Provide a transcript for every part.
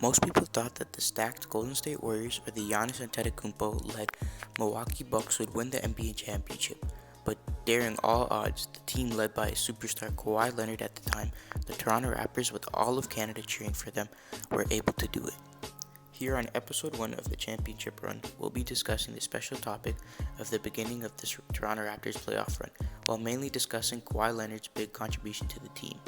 Most people thought that the stacked Golden State Warriors or the Giannis Antetokounmpo-led Milwaukee Bucks would win the NBA championship, but daring all odds, the team led by superstar Kawhi Leonard at the time, the Toronto Raptors with all of Canada cheering for them, were able to do it. Here on episode 1 of the championship run, we'll be discussing the special topic of the beginning of this Toronto Raptors playoff run, while mainly discussing Kawhi Leonard's big contribution to the team.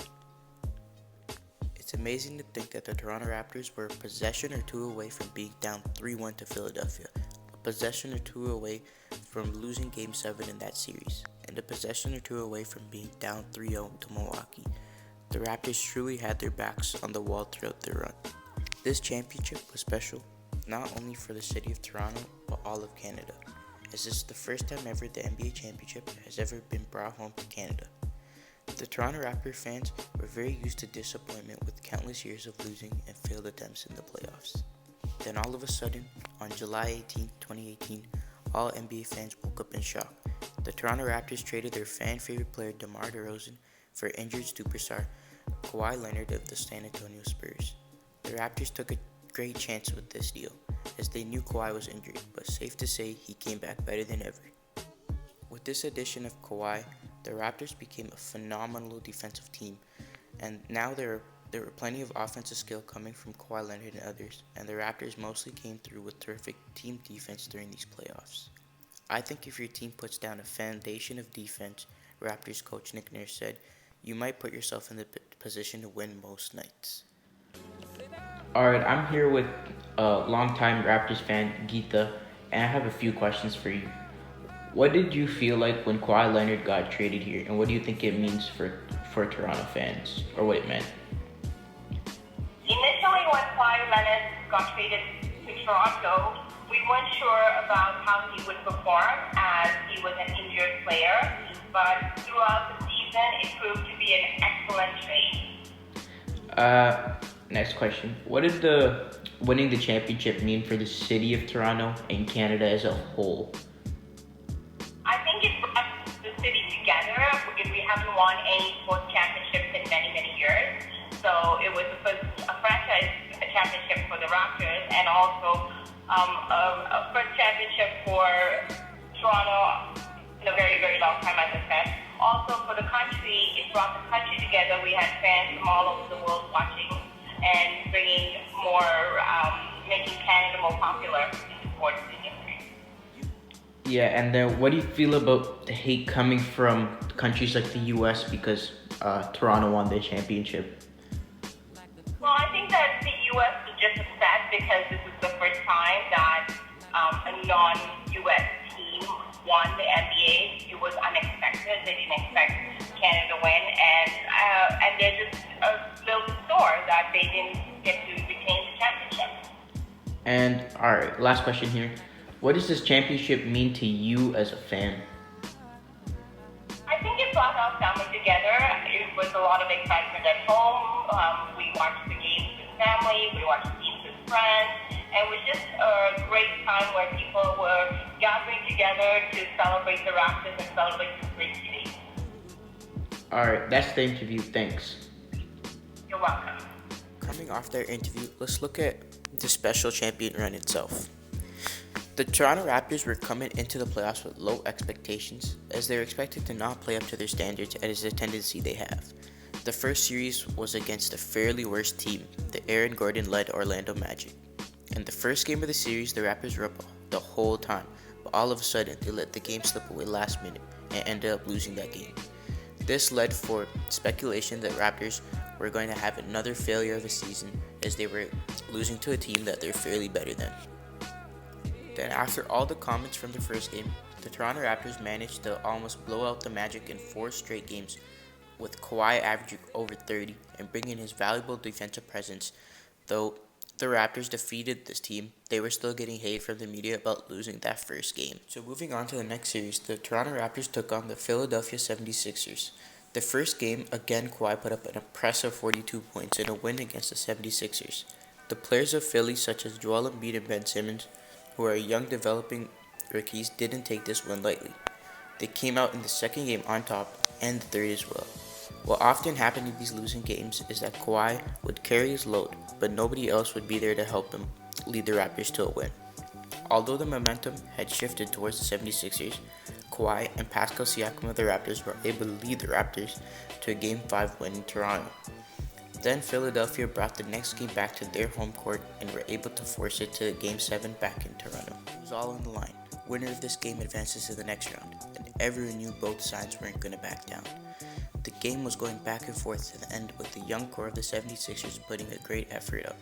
It's amazing to think that the Toronto Raptors were a possession or two away from being down 3-1 to Philadelphia, a possession or two away from losing Game 7 in that series, and a possession or two away from being down 3-0 to Milwaukee. The Raptors truly had their backs on the wall throughout their run. This championship was special, not only for the city of Toronto, but all of Canada, as this is the first time ever the NBA championship has ever been brought home to Canada. The Toronto Raptors fans were very used to disappointment with countless years of losing and failed attempts in the playoffs. Then all of a sudden, on July 18, 2018, all NBA fans woke up in shock. The Toronto Raptors traded their fan-favorite player DeMar DeRozan for injured superstar Kawhi Leonard of the San Antonio Spurs. The Raptors took a great chance with this deal, as they knew Kawhi was injured, but safe to say he came back better than ever. With this addition of Kawhi, the Raptors became a phenomenal defensive team, and now there were plenty of offensive skill coming from Kawhi Leonard and others, and the Raptors mostly came through with terrific team defense during these playoffs. I think if your team puts down a foundation of defense, Raptors coach Nick Nurse said, you might put yourself in the position to win most nights. Alright, I'm here with a longtime Raptors fan, Geeta, and I have a few questions for you. What did you feel like when Kawhi Leonard got traded here, and what do you think it means for Toronto fans, or what it meant? Initially, when Kawhi Leonard got traded to Toronto, we weren't sure about how he would perform as he was an injured player, but throughout the season, it proved to be an excellent trade. Next question. What did the winning the championship mean for the city of Toronto and Canada as a whole? I think it brought the city together because we haven't won any sports championships in many, many years. So it was a franchise championship for the Raptors and also a first championship for Toronto in a very, very long time, as I said. Also for the country, it brought the country together. We had fans from all over the world watching and bringing more, making Canada more popular in the sports industry. Yeah, and then what do you feel about the hate coming from countries like the U.S. because Toronto won the championship? Well, I think that the U.S. was just upset because this is the first time that a non-U.S. team won the NBA. It was unexpected. They didn't expect Canada to win, and they're just a little sore that they didn't get to retain the championship. And all right, last question here. What does this championship mean to you as a fan? I think it brought our family together. It was a lot of excitement at home. We watched the games with family. We watched the games with friends. And it was just a great time where people were gathering together to celebrate the Raptors and celebrate the great city. All right, that's the interview. Thanks. You're welcome. Coming off their interview, let's look at the special champion run itself. The Toronto Raptors were coming into the playoffs with low expectations, as they were expected to not play up to their standards as a tendency they have. The first series was against a fairly worse team, the Aaron Gordon-led Orlando Magic. In the first game of the series, the Raptors were up the whole time, but all of a sudden, they let the game slip away last minute and ended up losing that game. This led for speculation that Raptors were going to have another failure of a season, as they were losing to a team that they're fairly better than. Then after all the comments from the first game, the Toronto Raptors managed to almost blow out the Magic in 4 straight games, with Kawhi averaging over 30 and bringing his valuable defensive presence. Though the Raptors defeated this team, they were still getting hate from the media about losing that first game. So moving on to the next series, the Toronto Raptors took on the Philadelphia 76ers. The first game, again Kawhi put up an impressive 42 points in a win against the 76ers. The players of Philly, such as Joel Embiid and Ben Simmons, who are young developing rookies, didn't take this win lightly. They came out in the second game on top and the third as well. What often happened in these losing games is that Kawhi would carry his load, but nobody else would be there to help him lead the Raptors to a win. Although the momentum had shifted towards the 76ers, Kawhi and Pascal Siakam of the Raptors were able to lead the Raptors to a Game 5 win in Toronto. Then Philadelphia brought the next game back to their home court and were able to force it to Game 7 back in Toronto. It was all on the line. Winner of this game advances to the next round, and everyone knew both sides weren't going to back down. The game was going back and forth to the end with the young core of the 76ers putting a great effort up,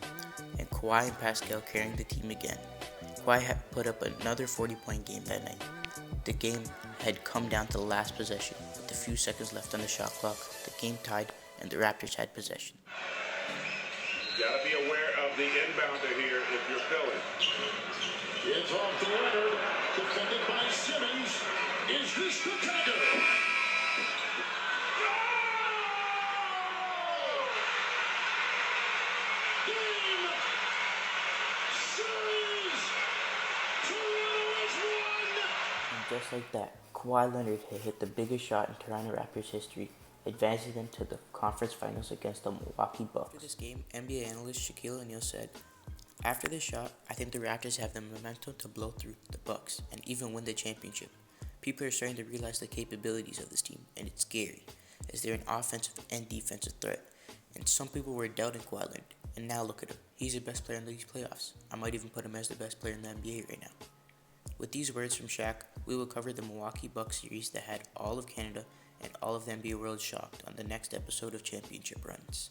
and Kawhi and Pascal carrying the team again. Kawhi had put up another 40-point game that night. The game had come down to the last possession, with a few seconds left on the shot clock, the game tied, and the Raptors had possession. You gotta be aware of the inbounder here if you're Philly. It's off the Leonard, defended by Simmons. Is this the dagger? Game, series, Toronto has won. And just like that, Kawhi Leonard had hit the biggest shot in Toronto Raptors history, advancing them to the conference finals against the Milwaukee Bucks. After this game, NBA analyst Shaquille O'Neal said, "After this shot, I think the Raptors have the momentum to blow through the Bucks and even win the championship. People are starting to realize the capabilities of this team, and it's scary, as they're an offensive and defensive threat. And some people were doubting Kawhi Leonard, and now look at him. He's the best player in these playoffs. I might even put him as the best player in the NBA right now." With these words from Shaq, we will cover the Milwaukee Bucks series that had all of Canada and all of the NBA world shocked on the next episode of Championship Runs.